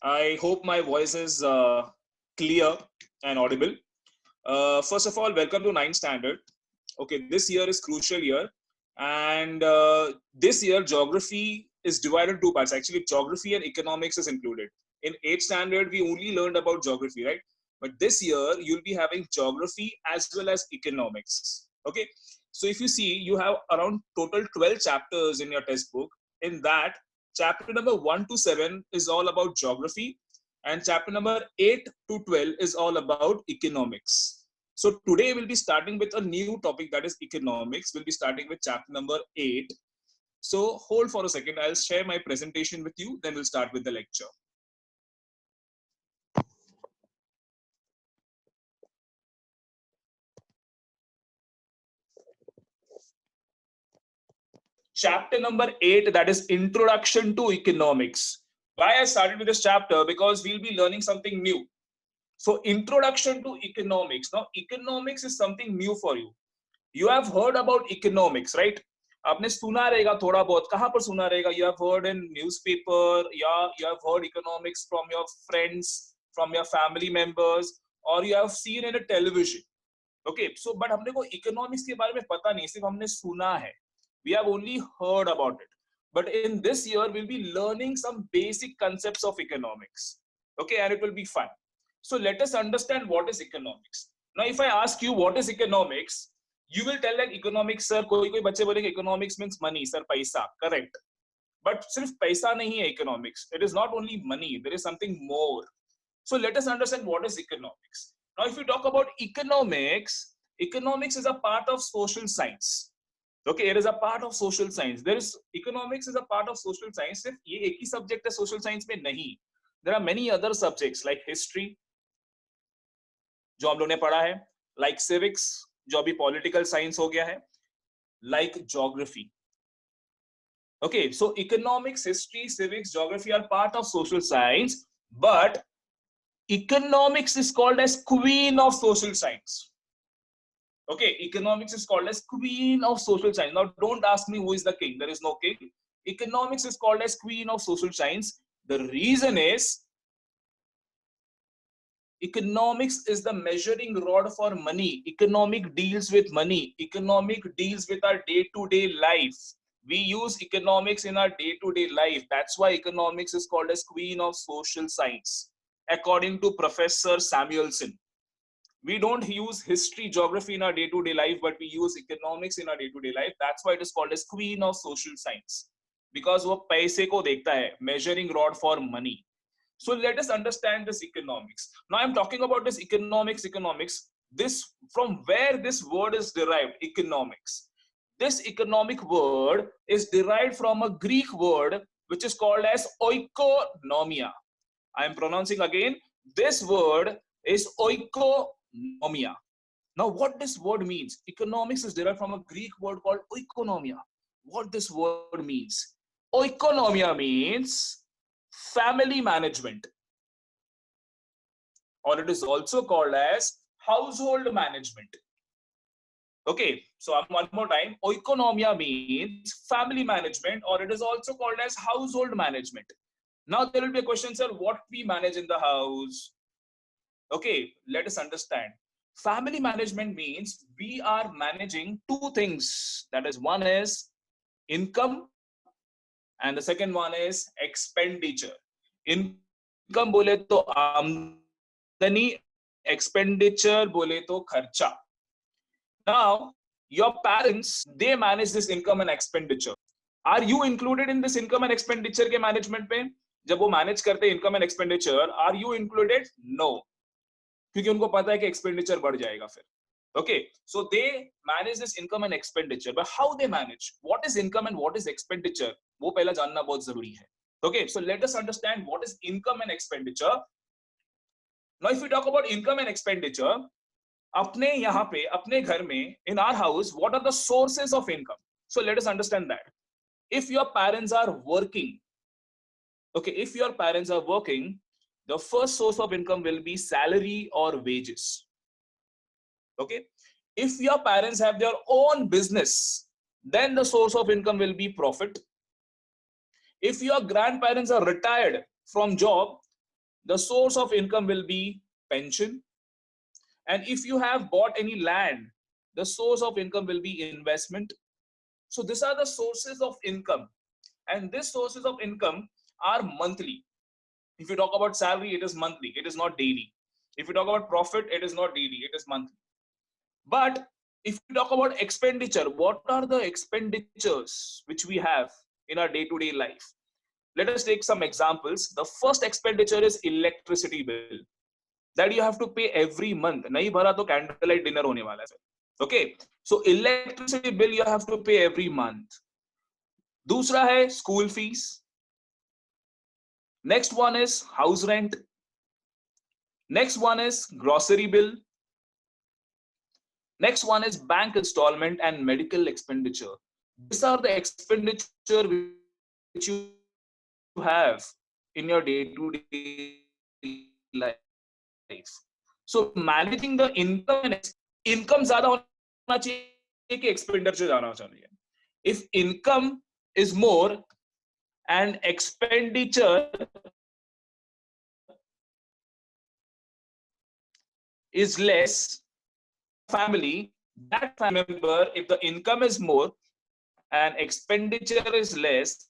I hope my voice is clear and audible. First of all, welcome to 9th standard. Okay, this year is crucial year, and this year geography is divided two parts. Actually, geography and economics is included. In 8th standard, we only learned about geography, right? But this year, you'll be having geography as well as economics. Okay, so if you see, you have around total 12 chapters in your textbook. In that, chapter number 1 to 7 is all about geography, and chapter number 8 to 12 is all about economics. So today we'll be starting with a new topic, that is economics. We'll be starting with chapter number 8. So hold for a second. I'll share my presentation with you. Then we'll start with the lecture. Chapter number 8, that is Introduction to Economics. Why I started with this chapter? Because we'll be learning something new. So introduction to economics. Now economics is something new for you. You have heard about economics, right? आपने सुना रहेगा थोड़ा बहुत. कहाँ पर सुना रहेगा? You have heard in newspaper, yeah, you have heard economics from your friends, from your family members, or you have seen in a television. Okay, so but हमने को economics के बारे में पता नहीं, सिर्फ हमने सुना है. We have only heard about it. But in this year, we'll be learning some basic concepts of economics. Okay, and it will be fun. So let us understand what is economics. Now, if I ask you what is economics, you will tell that economics, sir, कोई बच्चे बोलेंगे economics means money, sir, पैसा, correct. But सिर्फ पैसा नहीं है economics. It is not only money, there is something more. So let us understand what is economics. Now, if you talk about economics, economics is a part of social science. Okay, it is a part of social science. There is economics is a part of social science. सिर्फ ये एक ही subject है social science में नहीं. There are many other subjects like history, जो हम लोगों ने पढ़ा है, like civics, जो अभी political science हो गया है, like geography. Okay, so economics, history, civics, geography are part of social science, but economics is called as queen of social science. Okay, economics is called as queen of social science. Now, don't ask me who is the king. There is no king. Economics is called as queen of social science. The reason is economics is the measuring rod for money. Economic deals with money. Economic deals with our day-to-day life. We use economics in our day-to-day life. That's why economics is called as queen of social science, according to Professor Samuelson. We don't use history, geography in our day-to-day life, but we use economics in our day-to-day life. That's why it is called as queen of social science, because वो पैसे को देखता है, measuring rod for money. So let us understand this economics. Now I'm talking about this economics. This, from where this word is derived, economics. This economic word is derived from a Greek word which is called as oikonomia. I am pronouncing again. This word is oikonomia. Now, what this word means? Economics is derived from a Greek word called oikonomia. What this word means? Oikonomia means family management, or it is also called as household management. Okay, so one more time. Oikonomia means family management, or it is also called as household management. Now, there will be a question, sir, what we manage in the house? Okay, let us understand. Family management means we are managing two things. That is, one is income and the second one is expenditure. Income बोले तो आमदनी, expenditure बोले तो खर्चा. Now, your parents, they manage this income and expenditure. Are you included in this income and expenditure के management में? जब वो manage करते हैं income and expenditure, are you included? No. क्योंकि उनको पता है कि expenditure बढ़ जाएगा फिर. Okay, so they manage this income and expenditure. But how they manage? What is income and what is expenditure? वो पहला जानना बहुत जरूरी है. Okay, so let us understand what is income and expenditure. Now, if we talk about income and expenditure, अपने यहाँ पे, अपने घर में, in our house, what are the sources of income? So let us understand that. If your parents are working, okay, if your parents are working, the first source of income will be salary or wages. Okay, if your parents have their own business, then the source of income will be profit. If your grandparents are retired from job, The source of income will be pension. And if you have bought any land, the source of income will be investment. So these are the sources of income. And these sources of income are monthly. If you talk about salary, it is monthly, it is not daily. If you talk about profit, it is not daily, it is monthly. But if you talk about expenditure, what are the expenditures which we have in our day-to-day life? Let us take some examples. The first expenditure is electricity bill that you have to pay every month. नहीं भरा तो candlelight dinner होने वाला है. Okay, so electricity bill you have to pay every month. दूसरा है school fees. Next one is house rent. Next one is grocery bill. Next one is bank installment and medical expenditure. These are the expenditure which you have in your day-to-day life. So managing the income ज़्यादा होना चाहिए कि expenditure ज़्यादा होना चाहिए. If income is more and expenditure is less, family, that family member, if the income is more and expenditure is less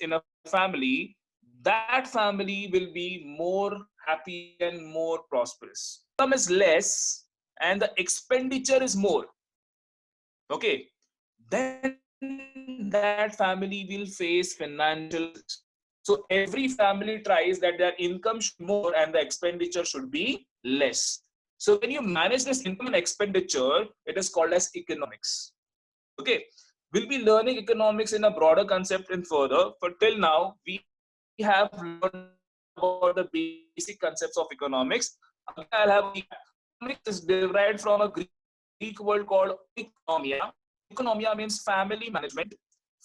in a family, that family will be more happy and more prosperous. Income is less and the expenditure is more, okay, then that family will face financial. So every family tries that their income should be more and the expenditure should be less. So when you manage this income and expenditure, it is called as economics. Okay, we'll be learning economics in a broader concept and further. But till now, we have learned about the basic concepts of economics. I'll have economics is derived from a Greek word called economia. Economia means family management.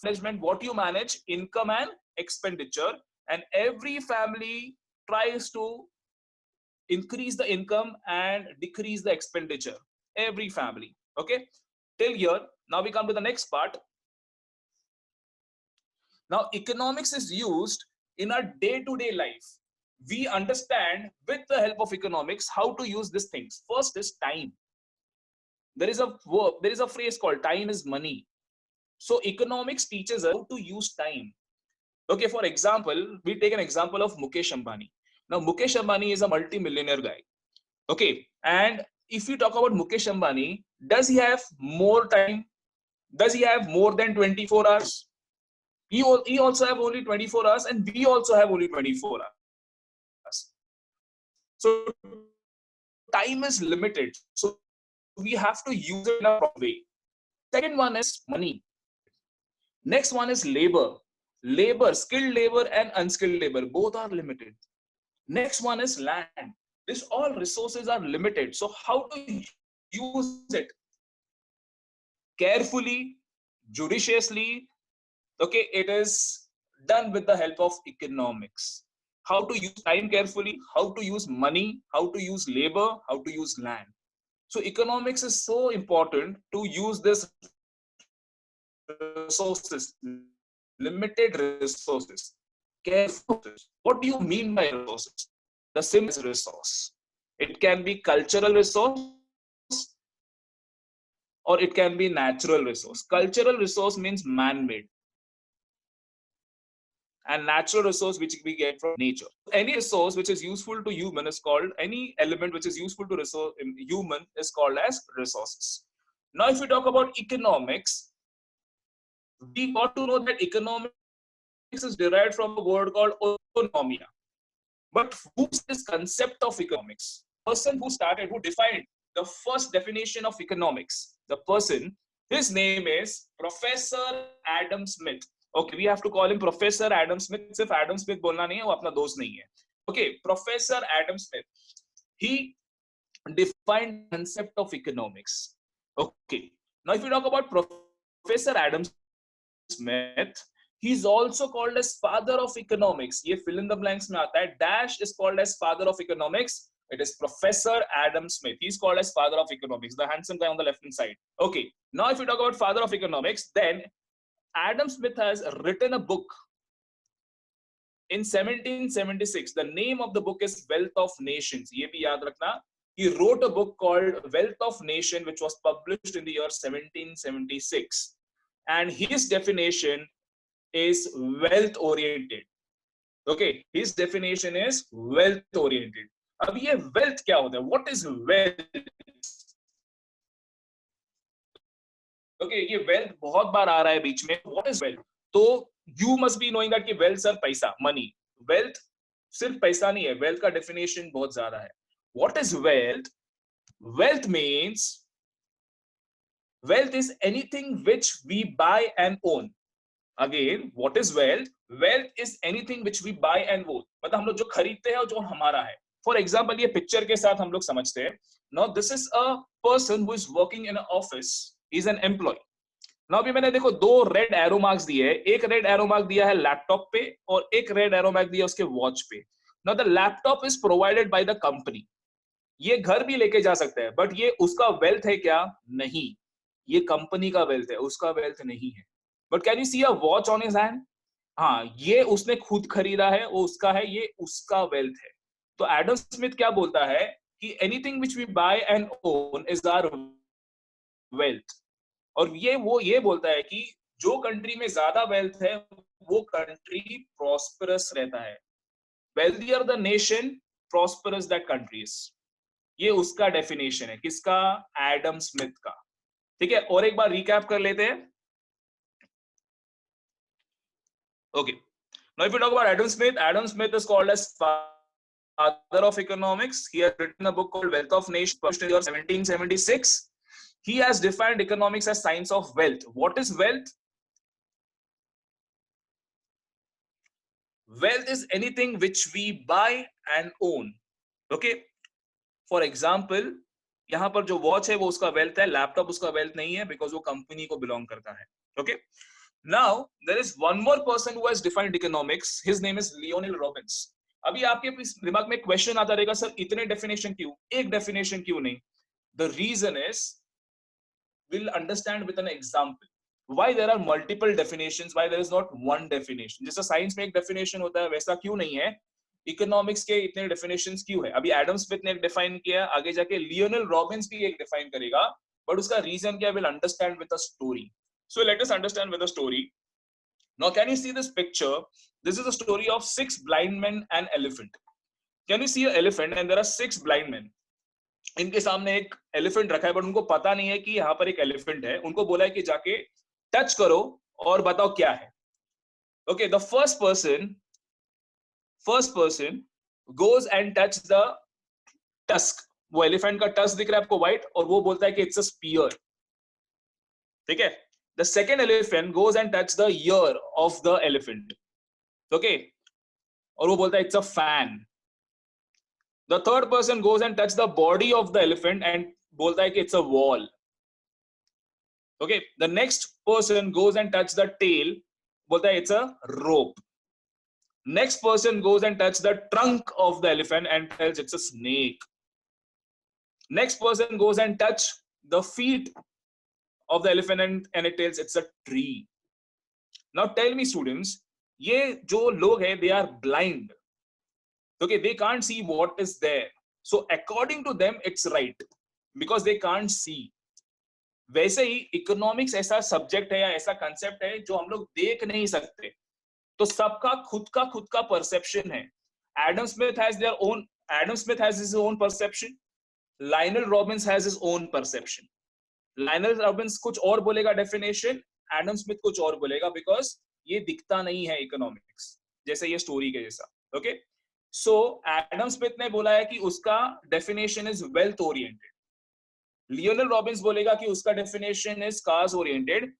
Management, what you manage, income and expenditure, and every family tries to increase the income and decrease the expenditure. Every family. Okay, till here. Now we come to the next part. Now economics is used in our day-to-day life. We understand with the help of economics how to use these things. First is time. There is a verb, there is a phrase called time is money. So economics teaches us how to use time. Okay, for example, we take an example of Mukesh Ambani. Now Mukesh Ambani is a multi-millionaire guy. Okay, and if you talk about Mukesh Ambani, does he have more time? Does he have more than 24 hours? He also have only 24 hours and we also have only 24 hours. So time is limited. So we have to use it in a proper way. Second one is money. Next one is labor. Labor, skilled labor and unskilled labor, both are limited. Next one is land. This all resources are limited. So how to use it? Carefully, judiciously. Okay, it is done with the help of economics. How to use time carefully, how to use money, how to use labor, how to use land. So economics is so important to use this resources, limited resources. Careful. What do you mean by resources? The simple resource. It can be cultural resource or it can be natural resource. Cultural resource means man-made. And natural resource which we get from nature. Any resource which is useful to human is called, any element which is useful to resource human is called as resources. Now if we talk about economics, we got to know that economics is derived from a word called economia. But who's this concept of economics? The person who started, who defined the first definition of economics, the person, his name is Professor Adam Smith. Okay, we have to call him Professor Adam Smith. If Adam Smith बोलना नहीं है, वो अपना दोस्त नहीं है. Okay, Professor Adam Smith. He defined the concept of economics. Okay, now if you talk about Professor Adam Smith, he is also called as father of economics. ये fill in the blanks में आता है. Dash is called as father of economics. It is Professor Adam Smith. He is called as father of economics, the handsome guy on the left hand side. Okay, now if you talk about father of economics, then Adam Smith has written a book in 1776 the name of the book is Wealth of Nations. ये भी याद रखना. He wrote a book called Wealth of Nation, which was published in the year 1776, and his definition is wealth oriented. Okay, his definition is wealth oriented. अब ये wealth क्या होता है? What is wealth? Okay, ये wealth बहुत बार आ रहा है बीच में. What is wealth? तो you must be knowing that कि wealth सर पैसा, money. Wealth सिर्फ पैसा नहीं है. Wealth का definition बहुत ज्यादा है. What is wealth? Wealth means wealth is anything which we buy and own. Again, what is wealth? Wealth is anything which we buy and own. मतलब हम लोग जो खरीदते हैं और जो हमारा है. For example, ये पिक्चर के साथ हम लोग समझते हैं. Now this is a person who is working in an office. He is an employee. Now अभी मैंने देखो दो रेड एरो मार्क्स दिए हैं. एक रेड एरो मार्क दिया है लैपटॉप पे और एक रेड एरो मार्क दिया उसके वॉच पे. Now the laptop is provided by the company. ये घर भी लेके जा सकता है, बट ये उसका वेल्थ है क्या? नहीं, ये कंपनी का वेल्थ है, उसका वेल्थ नहीं है. But can you see a watch on his hand? हाँ, ये उसने खुद खरीदा है, वो उसका है, ये उसका वेल्थ है. तो एडम स्मिथ क्या बोलता है कि anything which we buy and own is our wealth. और ये बोलता है कि जो कंट्री में ज्यादा वेल्थ है वो कंट्री प्रॉस्परस रहता है. Wealthier the nation, prosperous that country is. ये उसका डेफिनेशन है. किसका? एडम स्मिथ का. ठीक है, और एक बार रिकैप कर लेते हैं. Okay. Now, if we talk about Adam Smith is called as father of economics. He has written a book called Wealth of Nations, published in the year 1776. He has defined economics as science of wealth. What is wealth? Wealth is anything which we buy and own. Okay. For example, यहाँ पर जो watch है वो उसका wealth है, laptop उसका wealth नहीं है, बिकॉज वो कंपनी को बिलोंग करता है. Okay. Now there is one more person who has defined economics. His name is Leonel Robbins. अभी आपके दिमाग में क्वेश्चन आता रहेगा, सर इतने डेफिनेशन क्यों, एक डेफिनेशन क्यों नहीं? The reason is we'll understand with an example why there are multiple definitions, why there is not one definition. जैसा साइंस में एक डेफिनेशन होता है वैसा क्यों नहीं है इकोनॉमिक्स के इतने डेफिनेशंस क्यों है? अभी एडम स्मिथ ने एक डिफाइन किया, आगे जाके लियोनेल रॉबिन्स भी एक डिफाइन करेगा, बट उसका रीजन क्या will understand with a story. So let us understand with a story. Now, can you see this picture? This is a story of 6 blind men and elephant. Can you see an elephant and there are 6 blind men? इनके सामने एक elephant रखा है, but उनको पता नहीं है कि यहाँ पर एक एलिफेंट है. उनको बोला है कि जाके टच करो और बताओ क्या है. Okay, the first person goes and touch the tusk. वो एलिफेंट का टस्क दिख रहा है आपको व्हाइट, और वो बोलता है कि इट्स अ स्पीयर. ठीक है. The second elephant goes and touches the ear of the elephant. Okay, और वो बोलता है it's a fan. The third person goes and touches the body of the elephant and बोलता है कि it's a wall. Okay, the next person goes and touches the tail, बोलता है it's a rope. Next person goes and touches the trunk of the elephant and tells it's a snake. Next person goes and touches the feet of the elephant and it tells it's a tree. Now tell me students, ये जो लोग हैं they are blind. Okay, they can't see what is there. So according to them it's right because they can't see. वैसे ही economics ऐसा subject है या ऐसा concept है जो हम लोग देख नहीं सकते, तो सबका खुद का परसेप्शन है. Adam Smith has his own perception. Lionel Robbins has his own perception. Lionel Robins कुछ और बोलेगा डेफिनेशन, एडम स्मिथ कुछ और बोलेगा, बिकॉज ये दिखता नहीं है इकोनॉमिक्स जैसे ये स्टोरी के जैसा. ओके, सो एडम स्मिथ ने बोला है कि उसका definition is wealth oriented. Lionel Robbins बोलेगा कि उसका definition is cause oriented.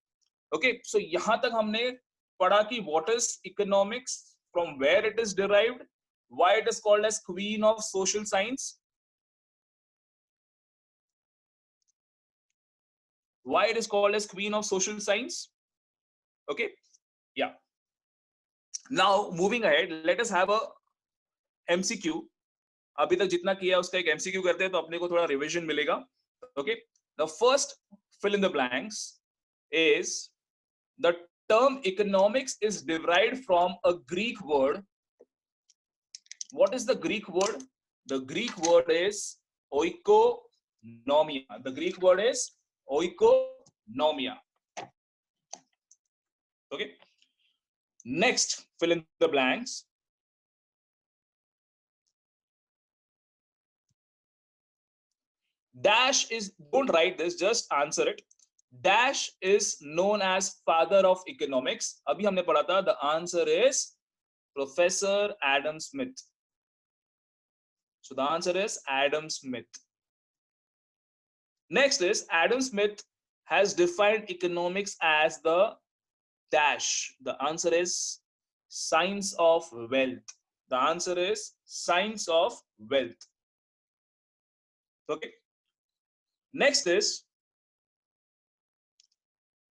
Okay, so यहां तक हमने पढ़ा कि what is economics, from where it is derived, why it is called as queen of social science, why it is called as queen of social science. Okay, yeah. Now moving ahead, let us have a MCQ. अभी तक जितना किया उसका एक MCQ करते हैं तो अपने को थोड़ा रिवीजन मिलेगा. Okay, the first fill in the blanks is the term economics is derived from a Greek word What is the Greek word? The Greek word is oikonomia. The Greek word is oikonomia. Okay. Next, fill in the blanks. Dash is, don't write this, just answer it. Dash is known as father of economics. Abhi humne padha tha, the answer is Professor Adam Smith. So the answer is Adam Smith. Next is Adam Smith has defined economics as the dash. The answer is science of wealth. The answer is science of wealth. Okay. Next is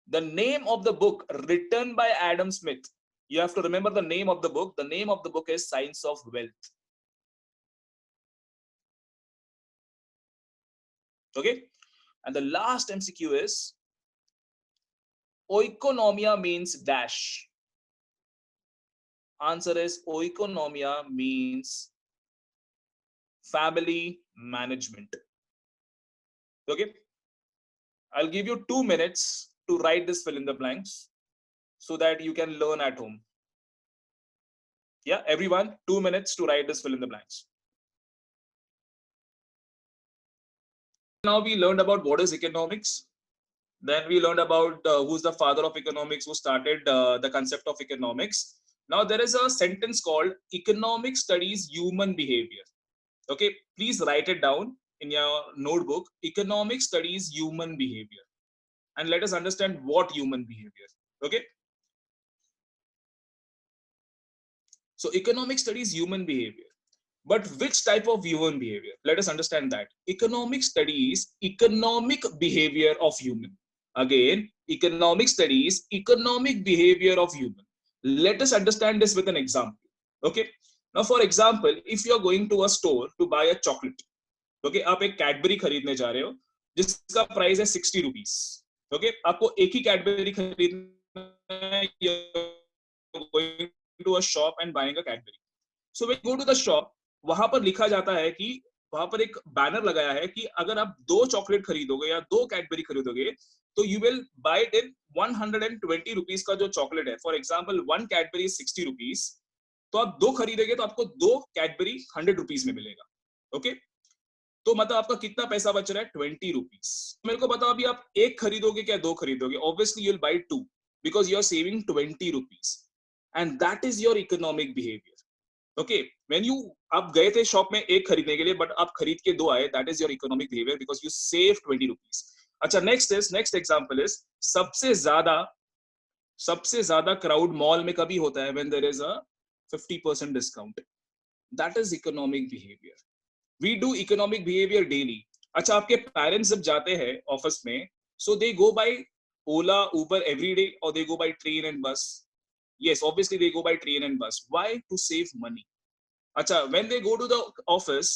the name of the book written by Adam Smith. You have to remember the name of the book. The name of the book is Science of Wealth. Okay. And the last MCQ is oikonomia means dash. Answer is oikonomia means family management. Okay. I'll give you 2 minutes to write this fill in the blanks so that you can learn at home. Yeah, everyone, 2 minutes to write this fill in the blanks. Now we learned about what is economics. Then we learned about who's the father of economics, who started the concept of economics. Now there is a sentence called economics studies human behavior. Okay, please write it down in your notebook. Economics studies human behavior. And let us understand what human behavior. Okay. So economics studies human behavior. But which type of human behavior? Let us understand that. Economics studies economic behavior of human. Again, economic studies economic behavior of human. Let us understand this with an example. Okay. Now, for example, if you are going to a store to buy a chocolate, okay, आप एक Cadbury खरीदने जा रहे हो जिसका price है 60 rupees. Okay, आपको एक ही कैडबरी खरीदना है, going to a shop and buying a Cadbury. So when you go to the shop, वहां पर लिखा जाता है कि वहां पर एक बैनर लगाया है कि अगर आप 2 चॉकलेट खरीदोगे या 2 कैडबरी खरीदोगे तो you will bye it in 120 rupees का जो चॉकलेट है. For example 1 Cadbury is 60 rupees, तो आप 2 खरीदेंगे तो आपको 2 कैडबरी 100 रुपीस में मिलेगा. ओके, तो मतलब आपका कितना पैसा बच रहा है? 20 रुपीस. मेरे को बताओ अभी आप 1 खरीदोगे क्या 2 खरीदोगे? Obviously you will buy 2 because you are saving 20 rupees. And that is your economic behaviour. Okay, when you आप गए थे शॉप में 1 खरीदने के लिए बट आप खरीद के 2 आए, that is your economic behaviour because you save 20 rupees. अच्छा, नेक्स्ट एग्जांपल इज सबसे ज्यादा क्राउड मॉल में कभी होता है when there is a 50% discount. That is economic behaviour. We do economic behaviour daily. अच्छा, आपके पेरेंट्स जब जाते हैं ऑफिस में, so they go by Ola Uber every day और they go by train and bus. Yes, obviously they go by train and bus. Why? To save money. Acha, when they go to the office,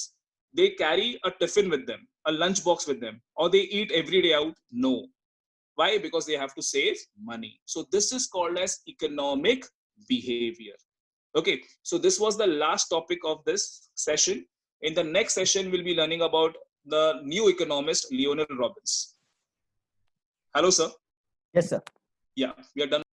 they carry a tiffin with them, a lunch box with them, or they eat every day out? No. Why? Because they have to save money. So this is called as economic behavior. Okay, so this was the last topic of this session. In the next session, we'll be learning about the new economist, Leonard Robbins. Hello, sir. Yes, sir. Yeah, we are done.